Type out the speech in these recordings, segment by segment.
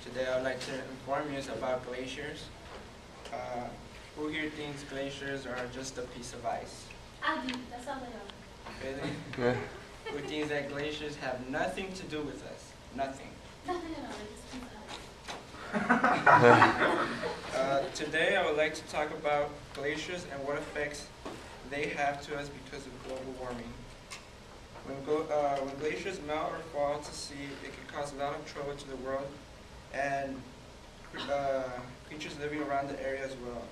Today I would like to inform you about glaciers. Who here thinks glaciers are just a piece of ice? I do. That's all they are. Really? Yeah. Who thinks that glaciers have nothing to do with us? Nothing. Nothing at all. It's just piece of ice. Today I would like to talk about glaciers and what effects they have to us because of global warming. When glaciers melt or fall to sea, it can cause a lot of trouble to the world and creatures living around the area as well.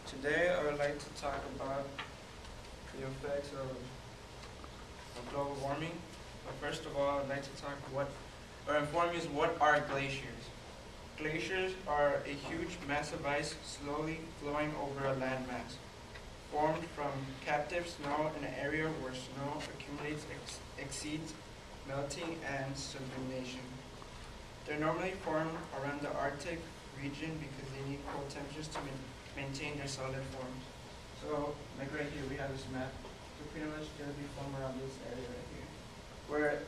Today I would like to talk about the effects of global warming. But first of all, I'd like to inform you what are glaciers. Glaciers are a huge mass of ice slowly flowing over a landmass, formed from captive snow in an area where snow accumulates exceeds melting and sublimation. They're normally formed around the Arctic region because they need cold temperatures to maintain their solid forms. So, like right here, we have this map. So pretty much going to be formed around this area right here, where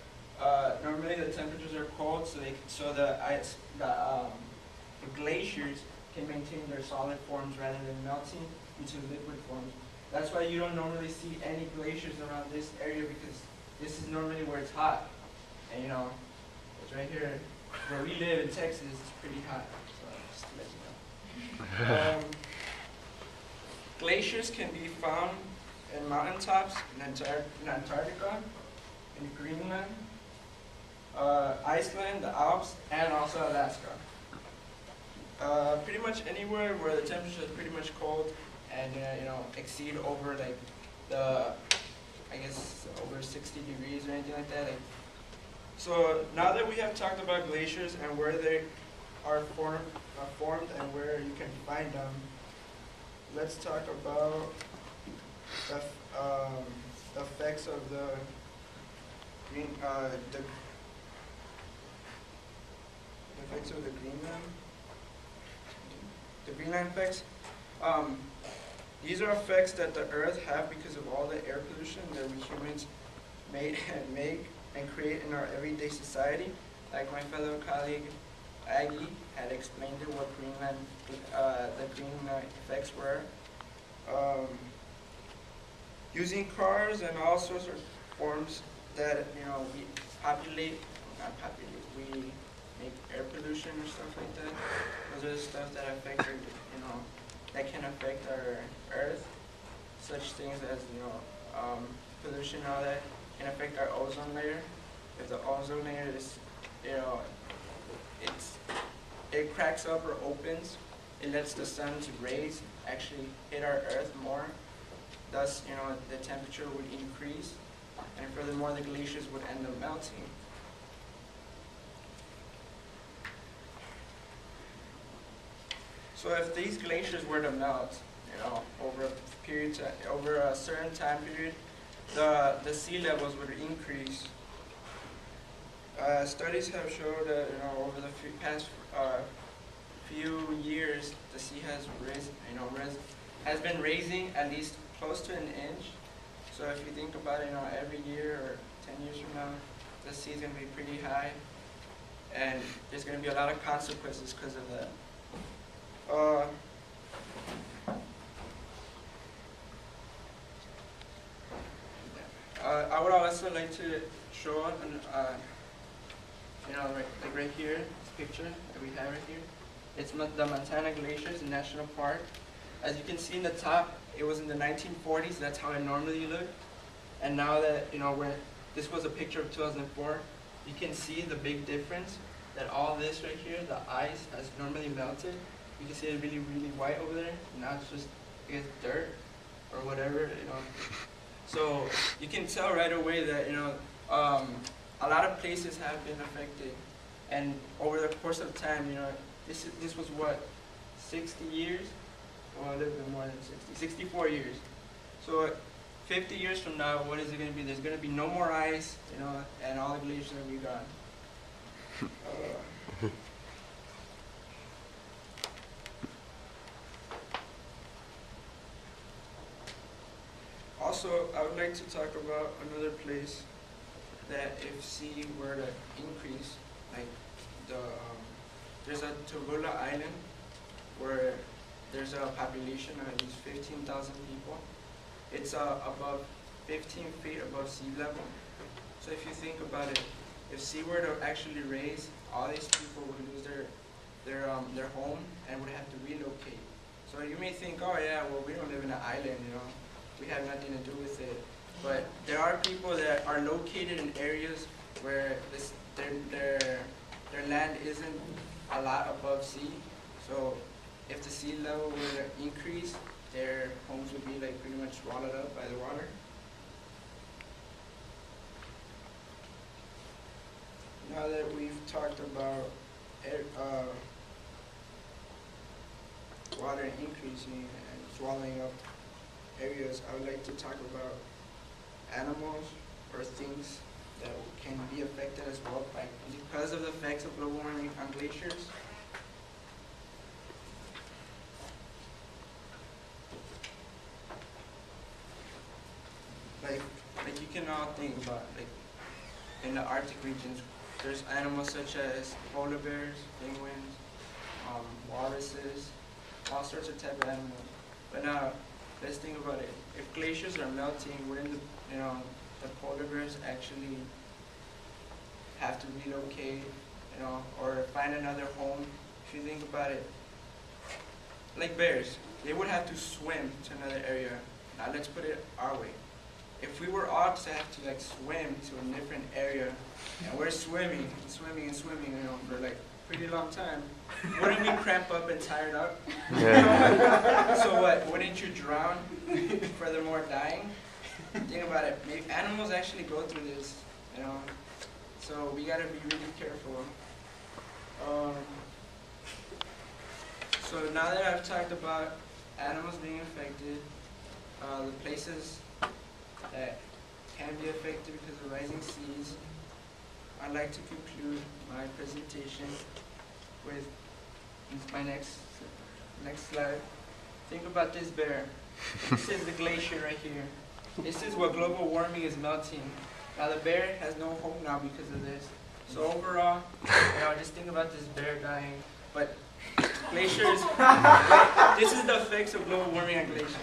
normally the temperatures are cold, so the glaciers can maintain their solid forms rather than melting into liquid forms. That's why you don't normally see any glaciers around this area, because this is normally where it's hot. And it's right here where we live in Texas, it's pretty hot. So just to let you know. Glaciers can be found in mountaintops in Antarctica, in Greenland, Iceland, the Alps, and also Alaska. Pretty much anywhere where the temperature is pretty much cold and exceed over over 60 degrees or anything like that. So now that we have talked about glaciers and where they are formed and where you can find them, let's talk about the effects of the Greenland effects. These are effects that the Earth have because of all the air pollution that we humans make and create in our everyday society. Like my fellow colleague Aggie had explained it, what the Greenland effects were. Using cars and all sorts of forms that we we make air pollution or stuff like that. Those are the stuff that affect that can affect our Earth. Such things as pollution and all that can affect our ozone layer. If the ozone layer is it cracks up or opens, it lets the sun's rays actually hit our Earth more. Thus, the temperature would increase, and furthermore, the glaciers would end up melting. So if these glaciers were to melt, over a certain time period, the sea levels would increase. Studies have shown that over the past few years, the sea has has been raising at least close to an inch. So if you think about it, every year or 10 years from now, the sea is going to be pretty high, and there's going to be a lot of consequences because of that. I would also like to show right here, this picture that we have right here. It's the Montana Glaciers National Park. As you can see in the top, it was in the 1940s. That's how it normally looked. And now that this was a picture of 2004, you can see the big difference. That all this right here, the ice has normally melted. You can see it really, really white over there. Now it's just, I guess, dirt or whatever, So you can tell right away that, a lot of places have been affected. And over the course of time, this was what, 60 years? Well, a little bit more than 60, 64 years. So 50 years from now, what is it going to be? There's going to be no more ice, and all the glaciers will be gone. Also, I would like to talk about another place that if sea were to increase, like there's a Tugula Island where there's a population of at least 15,000 people. It's above 15 feet above sea level. So if you think about it, if sea were to actually raise, all these people would lose their home and would have to relocate. So you may think, oh yeah, well we don't live in an island, you know, we have nothing to do with it. But there are people that are located in areas where their land isn't a lot above sea. So if the sea level were to increase, their homes would be like pretty much swallowed up by the water. Now that we've talked about water increasing and swallowing up areas, I would like to talk about animals or things that can be affected as well because of the effects of global warming on glaciers. Like you can all think about, like in the Arctic regions, there's animals such as polar bears, penguins, walruses, all sorts of type of animals. But now, let's think about it. If glaciers are melting, wouldn't the polar bears actually have to relocate, or find another home? If you think about it, like bears, they would have to swim to another area. Now let's put it our way. If we were all to have to like swim to a different area, and we're swimming and swimming and swimming, for like a pretty long time, wouldn't we cramp up and tired up? So what? Wouldn't you drown? Furthermore, dying. Think about it. Maybe animals actually go through this, So we gotta be really careful. So now that I've talked about animals being affected, the places that can be affected because of rising seas, I'd like to conclude my presentation with my next slide. Think about this bear. This is the glacier right here. This is what global warming is melting. Now the bear has no home now because of this. So overall, just think about this bear dying. But glaciers, this is the effects of global warming on glaciers.